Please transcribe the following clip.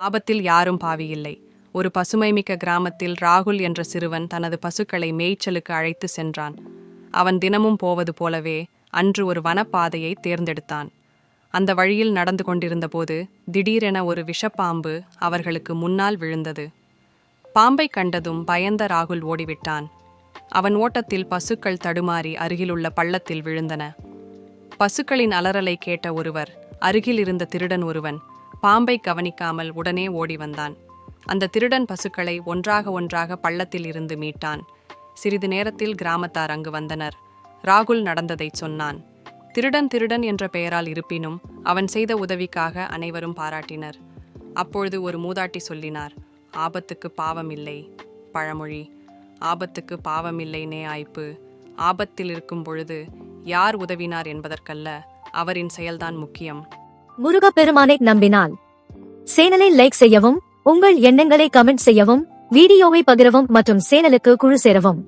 ஆபத்தில் யாரும் பாவியில்லை. ஒரு பசுமைமிக்க கிராமத்தில் ராகுல் என்ற சிறுவன் தனது பசுக்களை மேய்ச்சலுக்கு அழைத்து சென்றான். அவன் தினமும் போவது போலவே அன்று ஒரு வனப்பாதையை தேர்ந்தெடுத்தான். அந்த வழியில் நடந்து கொண்டிருந்தபோது திடீரென ஒரு விஷப்பாம்பு அவர்களுக்கு முன்னால் விழுந்தது. பாம்பை கண்டதும் பயந்த ராகுல் ஓடிவிட்டான். அவன் ஓட்டத்தில் பசுக்கள் தடுமாறி அருகிலுள்ள பள்ளத்தில் விழுந்தன. பசுக்களின் அலறலை கேட்ட ஒருவர், அருகில் இருந்த திருடன் ஒருவன், பாம்பை கவனிக்காமல் உடனே ஓடி வந்தான். அந்த திருடன் பசுக்களை ஒன்றாக பள்ளத்தில் இருந்து மீட்டான். சிறிது நேரத்தில் கிராமத்தார் அங்கு வந்தனர். ராகுல் நடந்ததைச் சொன்னான். திருடன் என்ற பெயரால் இருப்பினும் அவன் செய்த உதவிக்காக அனைவரும் பாராட்டினர். அப்பொழுது ஒரு மூதாட்டி சொல்லினார், ஆபத்துக்கு பாவமில்லை பழமொழி. ஆபத்துக்கு பாவமில்லை நே ஆய்ப்பு. ஆபத்தில் இருக்கும் பொழுது யார் உதவினார் என்பதற்கல்ல, அவரின் செயல்தான் முக்கியம். முருகப்பெருமானை நம்பினால் சேனலை லைக் செய்யவும், உங்கள் எண்ணங்களை கமெண்ட் செய்யவும், வீடியோவை பகிரவும் மற்றும் சேனலுக்கு குழு சேரவும்.